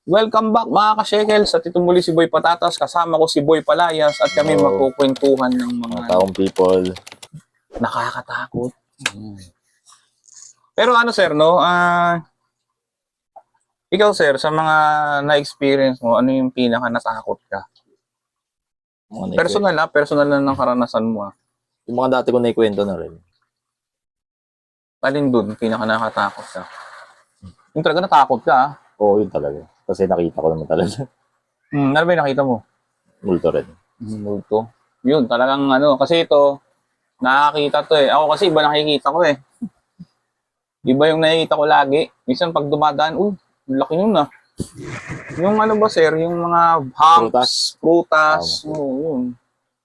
Welcome back mga ka-shekels. At ito muli si Boy Patatas. Kasama ko si Boy Palayas at kami magkukwentuhan ng mga taong people. nakakatakot. Pero ano sir, no? Ikaw sir, sa mga na-experience mo, ano yung pinaka natakot ka? Personal na ng karanasan mo. Yung mga dati ko naikwento na rin. Alin dun, pinaka nakatakot ka? Yung talaga natakot ka. Oo, yun talaga. Kasi nakita ko naman talaga. Ano ba yung nakita mo? Multo rin. Multo. Yun, talagang ano, kasi ito, nakakita to eh. Ako kasi iba nakikita ko eh. Iba yung nakikita ko lagi. Minsan pag dumadaan, laki nun ah. Yung ano ba sir, yung mga humps, prutas, yun.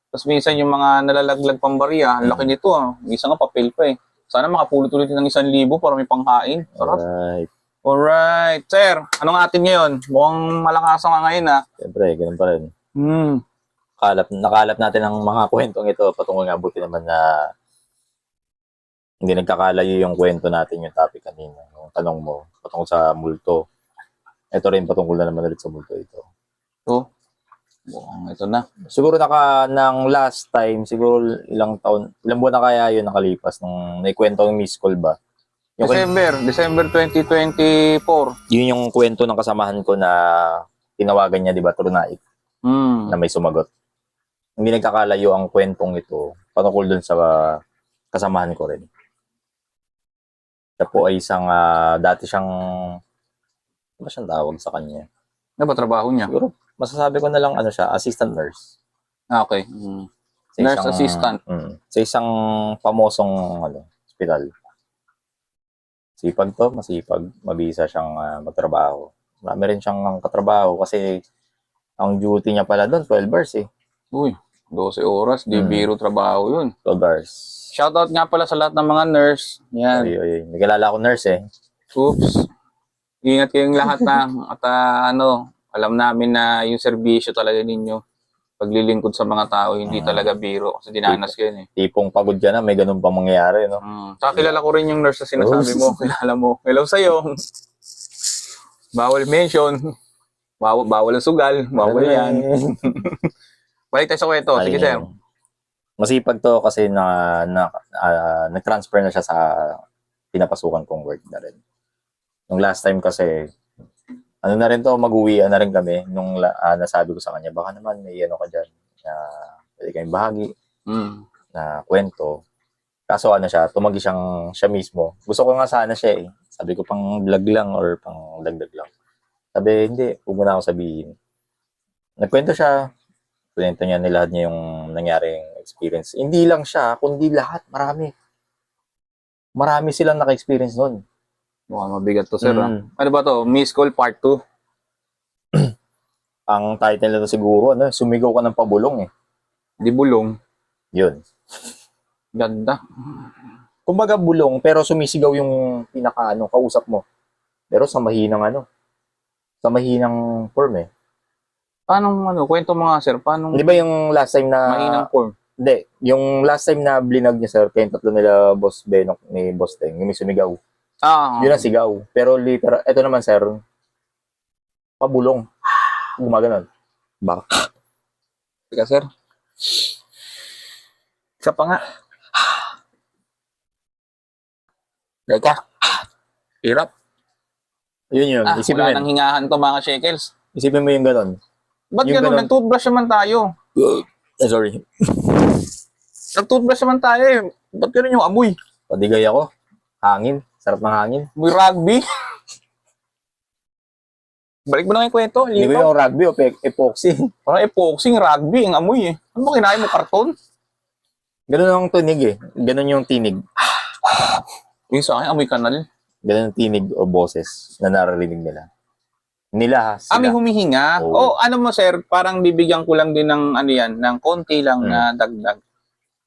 Tapos minsan yung mga nalalaglag pang barya, ang laki nito ah. Minsan nga papel pa eh. Sana makapulot ulit ng 1,000 para may pangkain. Sarap. Alright. Alright. Sir, anong atin ngayon? Mukhang malakasan nga ngayon ah. Siyempre, ganun pa rin. Nakalap natin ang mga kwentong ito patungkol nga buti naman na hindi nagkakalayo yung kwento natin yung topic kanina. Yung tanong mo patungkol sa multo. Ito rin patungkol na naman ulit sa multo ito. Ito na. Siguro ng last time, siguro ilang buwan na kaya yun nakalipas nung naikwento ng miss call ba? Yung December 2024. Yun yung kwento ng kasamahan ko na tinawagan niya, di ba, through night, na may sumagot. Hindi nagkakalayo ang kwentong ito patungkol dun sa kasamahan ko rin. Siya po ay isang, dati siyang, ano ba siyang tawag sa kanya? Ano ba trabaho niya? Siguro, masasabi ko na lang, siya, assistant nurse. Okay. Nurse assistant. Sa isang pamosong, hospital. Sipag to, masipag, mabisa siyang magtrabaho. Marami rin siyang katrabaho kasi ang duty niya pala doon, 12 hours eh. 12 oras, di biro trabaho yun. 12 hours. Shoutout nga pala sa lahat ng mga nurse. Yan. Ay. Nagkalala ko nurse eh. Oops. Ingat kayong lahat at alam namin na yung serbisyo talaga ninyo. Paglilingkod sa mga tao, hindi talaga biro. Kasi dinanas ko yun eh. Tipong pagod ka na, may ganun pa mangyayari, no? Saka kilala ko rin yung nurse na sinasabi mo. Kilala mo. Hello sa'yo. Bawal mention. Bawal ang sugal. Bawal yan. Balik tayo sa kwento. Sige, sir. Masipag to kasi nag-transfer na siya sa pinapasukan kong work na rin. Nung last time kasi, na rin to, mag-uwian na rin kami nung nasabi ko sa kanya, baka naman may ka dyan na pwede kayong bahagi na kwento. Kaso siya, tumagi siya mismo. Gusto ko nga sana siya eh. Sabi ko pang vlog lang or pang dagdag lang. Sabi, hindi, huwag mo na ako sabihin. Nagkwento siya, kwento niya lahat niya yung nangyaring experience. Hindi lang siya, kundi lahat, marami. Marami silang naka-experience nun. Mukhang mabigat to, sir. Ano ba to? Miss Call Part 2? Ang title nito siguro, sumigaw ka ng pabulong eh. Di bulong. Yun. Ganda. Kumbaga bulong, pero sumisigaw yung kausap mo. Pero sa mahinang sa mahinang form eh. Paano, kwento mo nga, sir? Paano? Di ba yung last time na... Mahinang form? Hindi. Yung last time na blinag niya, sir, kayong tatlo nila, Boss Benok, ni Boss Teng, yung may sumigaw. Yun ang sigaw. Pero literal, ito naman, sir, pabulong. Gumaganon. Baka. Teka, sir. Isa pa nga. Teka. Hirap. Yun. Isipin mo wala yun. nang hingahan to, mga shekels. Isipin mo yung ganon. Ba't Yung ganun? ganun. Nag-toothbrush naman tayo. Sorry. Nag-toothbrush naman tayo eh. Ba't ganun yung amoy? Padigay ako. Hangin. Sarap ng hangin. Amoy rugby. Balik mo na yung kwento. Hindi ko yung rugby o epoxy. Parang epoxy, rugby, ang amoy eh. Ano ba kinain mo, karton? Ganun ang tunig eh. Ganun yung tinig. Yung sa akin, amoy kanal. Ganun ang tinig o boses na naririnig nila. Nila, sila. May humihinga. Ano mo sir, parang bibigyan ko lang din ng ng konti lang na dagdag.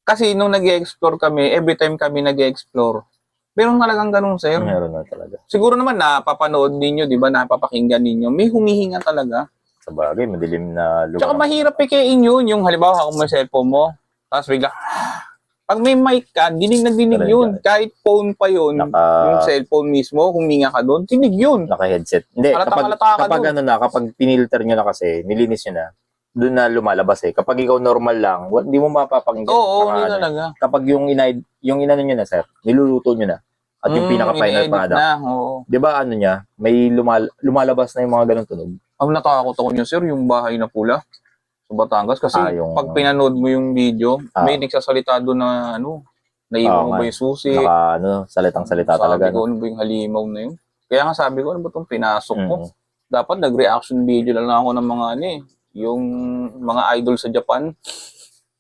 Kasi nung nag-explore kami, every time kami nag-explore, meron talagang ganun sir. Meron na talaga. Siguro naman napapanood ninyo, di ba, napapakinggan ninyo, may humihinga talaga. Sa bagay, madilim na lugar. Tsaka mahirap pikein yun, yung halimbawa kung may cellphone mo, tapos bigla, Pag may mic ka, dinig na dinig Talaga. yun. Kahit phone pa yun, yung cellphone mismo, huminga ka doon, dinig yun. Naka-headset. Hindi, Halata ka kapag doon. ano na, kapag pinilter nyo na kasi, nilinis nyo na, doon na lumalabas eh. Kapag ikaw normal lang, hindi mo mapapakinggan. Oo, hindi Ano, talaga. kapag yung inano nyo na, sir, niluluto nyo na, at yung pinaka-final ini-edit product, na, oo. di ba ano niya, may lumalabas na yung mga ganong tunog. Ang natakot ako niya, sir, yung bahay na pula sa Batangas. Kasi pag pinanood mo yung video, may nagsasalita doon na naiwan mo ba yung susi? Salitang-salita talaga. Sabi ko, ano ba yung halimaw na yun? Kaya nga sabi ko, ano ba itong pinasok mo? Dapat nag-reaction video lang ako ng mga yung mga idol sa Japan.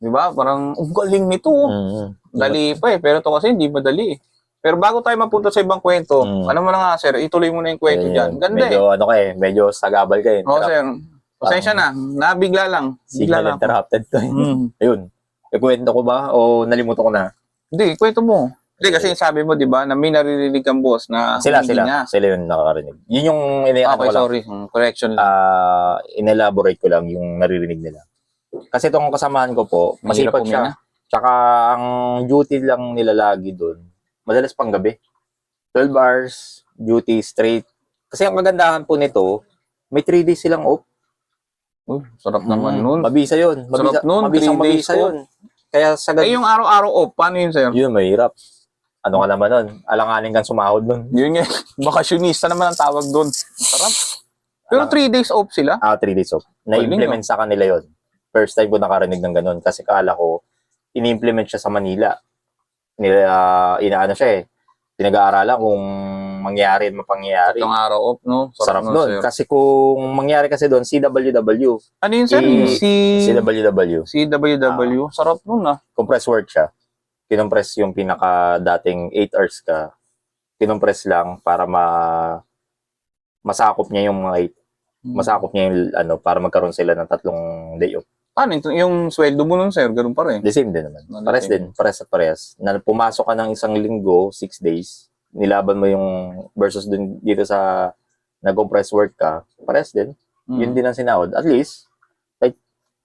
Di ba? Parang, galing nito. Dali pa eh. Pero ito kasi hindi madali eh. Pero bago tayo mapunta sa ibang kwento, ano mo na nga, sir, ituloy mo na yung kwento dyan. Ganda medyo, medyo sagabal kayo. Oo, sir. Pasensya na. Nabigla lang. Signal interrupted to. Ayun. Ikwento ko ba o nalimutan ko na? Hindi, kwento mo. Hindi, kasi sabi mo, di ba, na may naririnig kang boss na Sila yung nakakarinig. Yun yung okay, sorry. Correction lang. Inelaborate ko lang yung naririnig nila. Kasi itong kasamahan ko po, masipag siya. Tsaka ang duty lang nila lagi doon, madalas pang gabi. 12 hours, duty straight. Kasi ang kagandahan po nito, may 3 days silang off. Sarap naman nun. Mabisa yun. Sarap nun, 3 days yun. Kaya sa yung araw-araw off, paano yun, sir? Yun, mahirap. Ano ka naman nun? Alanganin kang sumahod nun. Yun nga, bakasyonista naman ang tawag doon. Sarap. Pero 3 days off sila? 3 days off. Na-implement sa kanila yun. First time ko nakarinig ng ganun. Kasi kala ko, ini-implement siya sa Manila. Inaano siya eh. Pinag-aaralan kung mangyari at mapangyayari. Itong araw off, no? Sarap nun. Kasi kung mangyari kasi doon, CWW. Ano yun, sir? CWW. CWW. Sarap nun, ah. Compress work siya. Kinompress yung pinaka-dating 8 hours ka. Kinompress lang para masakop niya yung mga 8. Masakop niya yung para magkaroon sila ng 3 day off. Paano yung sweldo mo nun, sir? Ganun pa rin. The same din naman. Pares din. Pares at pares. Na pumasok ka ng 1 linggo, 6 days, nilaban mo yung versus dito sa nag-compress work ka, pares din. Yun din ang sinahod. At least,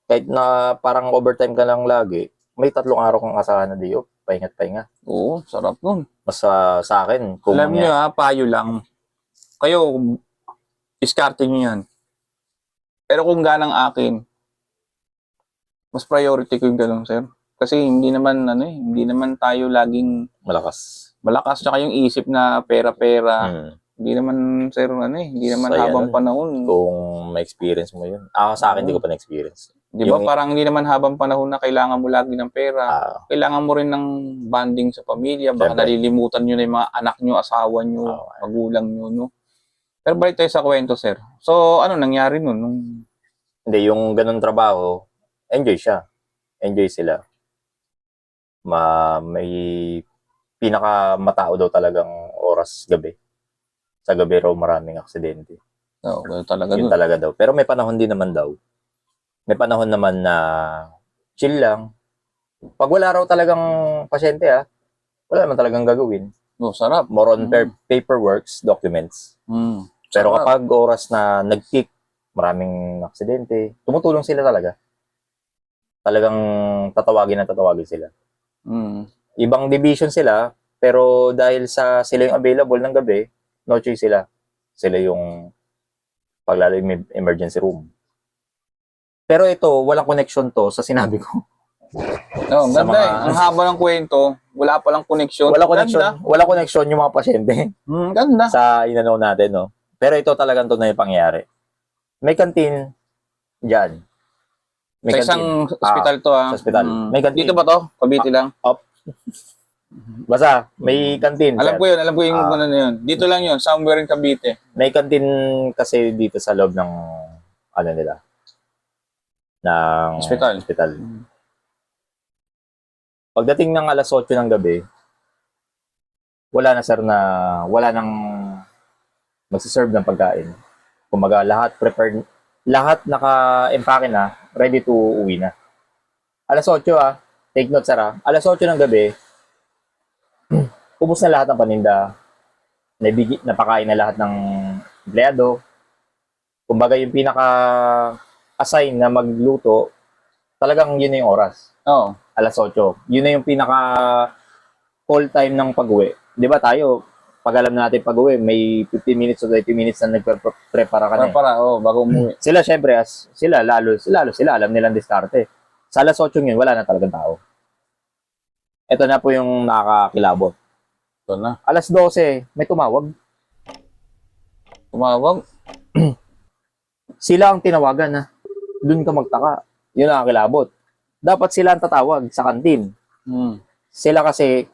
kahit na parang overtime ka lang lagi, may 3 araw kang asahan na day off. Pahingat-pahinga. Oo, sarap nun. Mas sa akin, kung alam nyo payo lang. Kayo, diskarte nyo yan. Pero kung ganang akin, mas priority ko yung ganun, sir. Kasi hindi naman tayo laging malakas. Tsaka yung isip na pera-pera. Hindi naman, sir, hindi naman habang panahon. Kung ma-experience mo yun. Ako sa akin, hindi ko pa na-experience. Di ba parang hindi naman habang panahon na kailangan mo lagi ng pera. Kailangan mo rin ng bonding sa pamilya. Baka nalilimutan nyo na yung mga anak nyo, asawa nyo, magulang nyo, no? Pero balik tayo sa kwento, sir. So, ano nangyari nun? Hindi, yung ganun trabaho, enjoy siya. Enjoy sila. May pinakamatao daw talagang oras gabi. Sa gabi raw maraming aksidente. Oo, talaga yun talaga daw. Pero may panahon din naman daw. May panahon naman na chill lang. Pag wala raw talagang pasyente wala naman talagang gagawin. Sarap. More on paperworks, documents. Pero kapag oras na nag-peak, maraming aksidente, tumutulong sila talaga. Talagang tatawagin sila. Ibang division sila, pero dahil sila yung available ng gabi, no choice sila. Sila yung paglalo yung emergency room. Pero ito, walang connection to sa sinabi ko. No, ganda Ang haba ng kwento, wala palang connection. Wala connection yung mga pasyente. Ganda. Sa inano natin, no? Pero ito talagang tunay pangyayari. May kantin dyan. Sa isang hospital to, Sa hospital. May kantin. Dito ba to? Cavite lang? Basta, may kantin. Alam ko yung ano na yun. Dito lang yun, somewhere in Cavite. May kantin kasi dito sa loob ng nila. Ng hospital. Pagdating ng alas 8 ng gabi, wala nang magsiserve ng pagkain. Kumaga lahat prepared, lahat naka-empake na, ready to uwi na. Alas 8 take note sir alas 8 ng gabi, ubos na lahat ng paninda, napakain na lahat ng empleyado. Kumbaga yung pinaka-assign na magluto, talagang yun na yung oras. alas 8. Yun na yung pinaka call time ng pag-uwi. Di ba tayo, pag alam natin pag-uwi, may 15 minutes o 20 minutes na nagpe-prepara ka na eh. Para, bago umuwi. Sila syempre, lalo sila, alam nilang diskarte. Sa alas 8 yun, wala na talagang tao. Ito na po yung nakakakilabot. Ito na. Alas 12, may tumawag. Tumawag. Sila ang tinawagan na. Doon ka magtaka. Yun ang kilabot. Dapat sila ang tatawag sa kantin. Hmm. Sila kasi,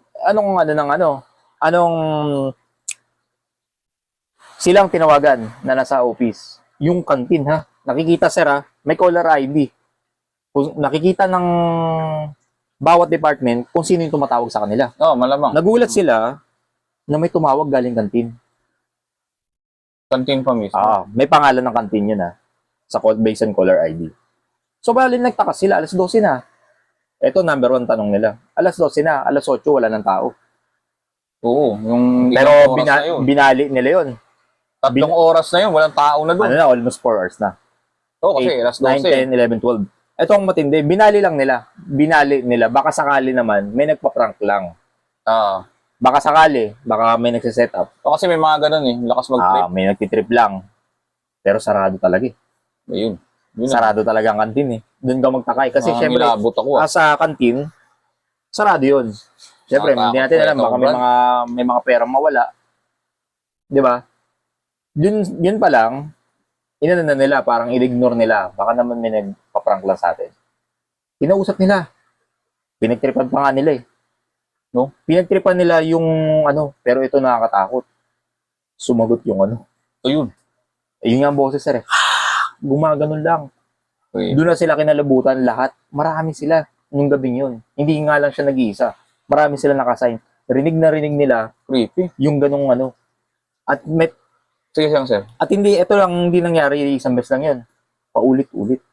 sila ang tinawagan na nasa office. Yung kantin ha. Nakikita sir ha, may caller ID. Kung nakikita ng bawat department kung sino yung tumatawag sa kanila. Malamang. Nagulat sila na may tumawag galing kantin. Kantin pa mismo. May pangalan ng kantin yun ha. Sa based on caller ID. So, bali nagtaka sila, alas 12 na. Ito, number 1 tanong nila. Alas 12 na, alas 8, wala ng tao. Oo, yung Pero ilang oras na yun. binali nila yun. 3 oras na yun, walang tao na doon. Almost 4 hours na. Oo, kasi alas 9, 12. 10, 11, 12. Ito ang matindi, binali lang nila. Binali nila, baka sakali naman, may nagpa-prank lang. Baka sakali, baka may nagsiset up. Kasi may mga ganun eh, lakas mag-trip. May nagtitrip lang. Pero sarado talaga eh. Ayun. Sarado talaga ang kantin eh. Doon ka magtakay. Kasi syempre, nilabot ako sa kantin, sarado yun. Syempre, hindi natin alam, baka may mga perang mawala. Di ba? Yun pa lang, inano na nila, parang i-ignore nila. Baka naman may nagpa-prank lang sa atin. Kinausap nila. Pinagtripan pa nga nila eh. No? Pinagtripan nila yung pero ito nakakatakot. Sumagot yung Ayun. Yun nga ang boses sir eh. Gumaganon lang. Okay. Doon na sila kinalabutan lahat. Marami sila nung gabing yun. Hindi nga lang siya nag-iisa. Marami sila nakasign. Rinig na rinig nila Creepy. yung ganong At Sige siyang sir. At ito lang hindi nangyari, isang beses lang yun. Paulit-ulit.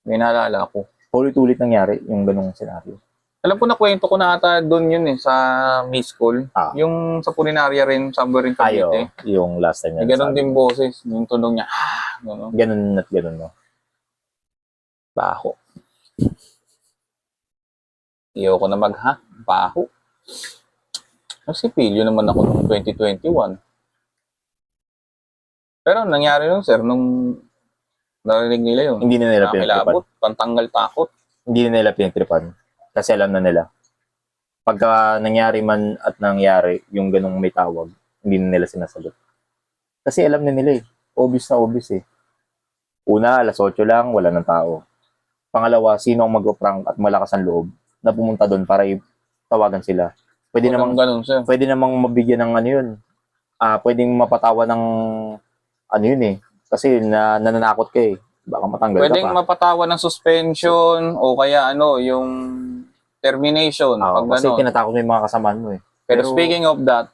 May naalala ako. Paulit-ulit nangyari yung ganong senaryo. Alam ko na kwento ko na ata doon yun eh, sa Miss School. Yung sa Pulinaria rin, somewhere rin Cavite. Yung last time na ganun din boses. Yung tunog niya, gano'n. Ganun at ganun, no? Baho. Iyo ko na baho. Kasi pilyo naman ako noong 2021. Pero nangyari nun, sir, nung narinig nila yun. Hindi na nila pinagtripan. Pantanggal takot. Hindi na nila pinagtripan. Kasi alam na nila. Pagka nangyari man at nangyari, yung ganong may tawag, hindi na nila sinasagot. Kasi alam na nila eh. Obvious na obvious eh. Una, alas 8 lang, wala ng tao. Pangalawa, sino ang mag-prank at malakas ang loob na pumunta doon para tawagan sila. Pwede namang ganun, sir. Pwede namang mabigyan ng yun. Pwedeng mapatawa ng yun eh. Kasi nananakot ka eh. Baka matanggal ka pa. Pwedeng mapatawa ng suspension o kaya yung termination. Kasi tinatakot mo yung mga kasamahan mo eh. Pero speaking of that,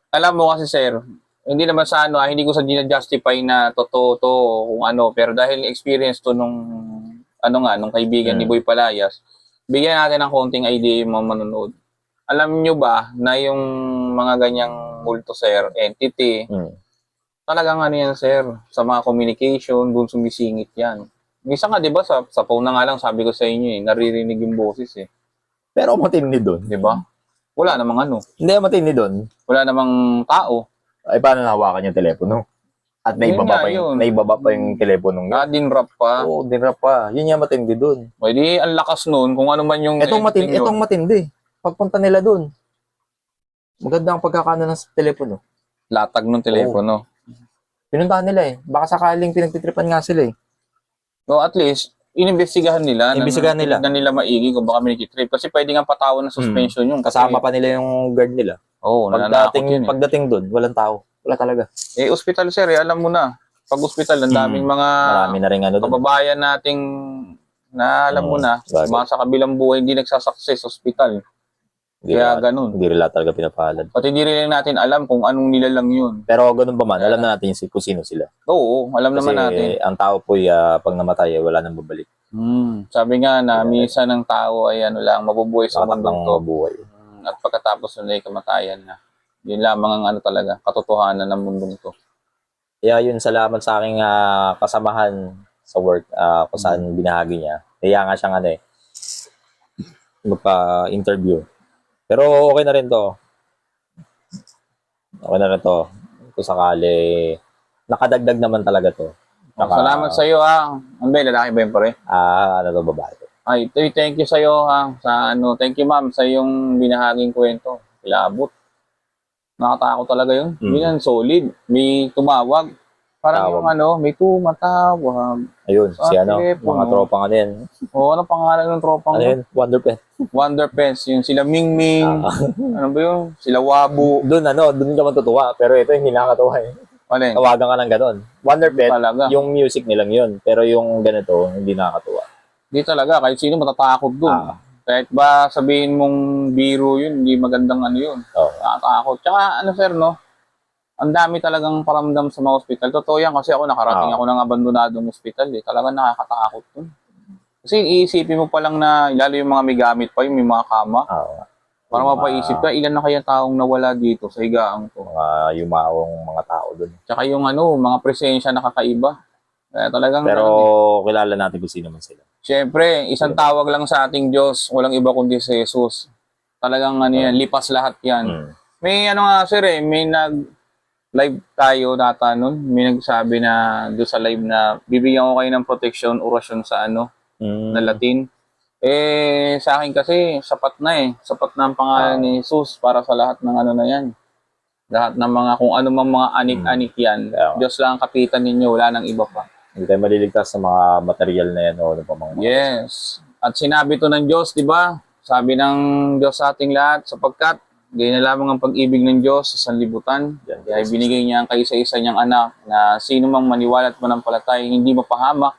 alam mo kasi sir, hindi naman sa hindi ko sa justify na totoo to kung pero dahil experience to nung nung kaibigan ni Boy Palayas, bigyan natin ng konting idea yung mga manonood. Alam nyo ba na yung mga ganyang multo sir, entity, talagang yan sir, sa mga communication, dun sumisingit yan. Misa nga, di ba, sa phone na nga lang, sabi ko sa inyo naririnig yung boses eh. Pero matindi doon. Di ba? Wala namang Hindi, matindi doon. Wala namang tao. Ay, paano nahawakan yung telepono? At naibaba pa yung telepono yun. Dinrap pa. Oo, dinrap pa. Yun yung matindi doon. Pwede, ang lakas nun, kung ano man yung... Itong matindi. Pagpunta nila doon, maganda ang pagkakano ng telepono. Latag ng telepono. Pinuntahan nila eh. Baka sakaling pinagtitripan nga sila eh. So at least, inimbestigahan nila. Na nila maigi kung baka may nakitrip. Kasi pwede nga patawan ng suspension yung. Kasama pa nila yung guard nila. Oo, pagdating doon, walang tao. Wala talaga. Hospital sir, alam mo na. Pag hospital, ang daming mga marami na rin kababayan nating na alam mo na, mga sa kabilang buhay hindi nagsasucess hospital. Kaya ganun. Hindi rin lahat talaga pinapalad. Pati hindi rin natin alam kung anong nilalang yun. Pero ganun pa man, alam na natin kung sino sila. Oo, alam naman natin. Kasi ang tao po pag namatay, wala nang babalik. Sabi nga na, minsan ng tao ay mabubuhay sa mundong to. Mabubuhay. At pagkatapos nun ay kamatayan na. Yun lamang ang talaga, katotohanan ng mundong to. Kaya yun, salamat sa aking kasamahan sa work kung saan binahagi niya. Kaya nga siyang magpa-interview. Pero okay na rin to. Okay na rin to. Kung sakali, nakadagdag naman talaga to. Salamat sa iyo ha. Ang lalaki ba yun pare? Ano to, babae to. Ay, thank you sa iyo ha. Sa ano, thank you ma'am sa iyong binahaging kwento. Kilabot. Nakatakot talaga yun. Yan, solid. May tumawag. Parang Tawag. yung ano, may tumatawag. Ayun, si ano, telepono. mga tropang ano yan. Oo, ano pangalan ng tropang Ano yun? Wonder Pen. Wonder Pens. Yung sila Ming Ming. Ano ba yun? Sila Wabu. Doon ka matutuwa. Pero ito hindi nakakatuwa eh. Ano yun? Tawagan ka ng ganon. Wonder Pen, Talaga. yung music nilang yun. Pero yung ganito, hindi nakakatuwa. Di talaga. Kahit sino matatakot dun. Kahit ba sabihin mong biro yun, hindi magandang ano yun. Oo. Nakatakot. Tsaka ano sir, no? Ang dami talagang paramdam sa mga ospital. Totoo yan kasi ako nakarating ako ng abandonadong ospital. Talagang nakakatakot dun. Kasi iisipin mo pa lang na lalo yung mga may gamit pa, yung may mga kama. Para mapaisip ka, ilan na kaya taong nawala dito sa higaang to. Mga yumaong mga tao doon. Tsaka yung ano, mga presensya nakakaiba. Kaya talagang... Pero kilala natin kung sino man sila. Siyempre, isang tawag lang sa ating Diyos. Walang iba kundi si Jesus. Talagang ano yan, lipas lahat yan. May ano nga sir may nag-live tayo data nun. May nagsabi na doon sa live na bibigyan ko kayo ng protection, orasyon sa ano, na Latin. Sa akin kasi, sapat na Sapat na ang pangalan ni Jesus para sa lahat ng ano na yan. Lahat ng mga, kung ano mang mga anik-anik yan. Diyos lang ang kapitan ninyo, wala nang iba pa. Hindi tayo maliligtas sa mga material na yan o ano pa mga. Yes. At sinabi to ng Diyos, di ba? Sabi ng Diyos sa ating lahat, sapagkat ganyan na lamang ang pag-ibig ng Diyos sa sanlibutan. Kaya binigay niya ang kaisa-isa niyang anak na sino mang maniwala at manampalatay, hindi mapahamak,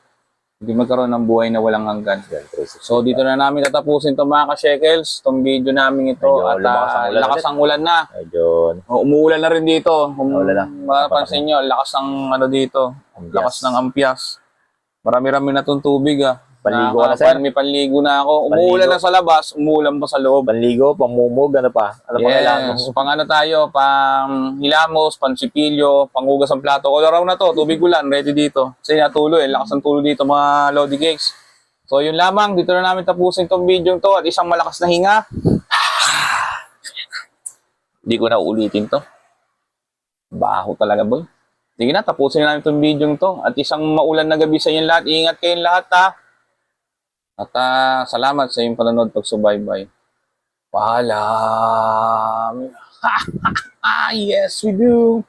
hindi magkaroon ng buhay na walang hanggan. So dito na namin tatapusin itong mga ka-shekels, itong video namin ito. Medyo At lakas ang ulan na. Medyo Umuulan na rin dito. Kung Umuulan na. mapapansin nyo, lakas ng ano dito. Lakas ng ampias. Marami-rami na itong tubig Panligo ka na, sir? May panligo na ako. Umuulan na sa labas, umuulan pa sa loob. panligo, pangmumug, ano pa? Ano pa kailangan mo? Pang ano tayo, pang hilamos, pansipilyo, panghugas ng plato. All around na to, tubig ulan, ready dito. Kasi natulo lakas ng tulo dito mga Lodi Cakes. So yun lamang, dito na namin tapusin tong video to at isang malakas na hinga. Hindi ko na uulitin to. Baho talaga boy. Sige na, tapusin na namin tong video to at isang maulan na gabi sa inyo lahat. Ingat kayong lahat At salamat sa iyong panonood pagsubaybay. Paalam. Yes, we do.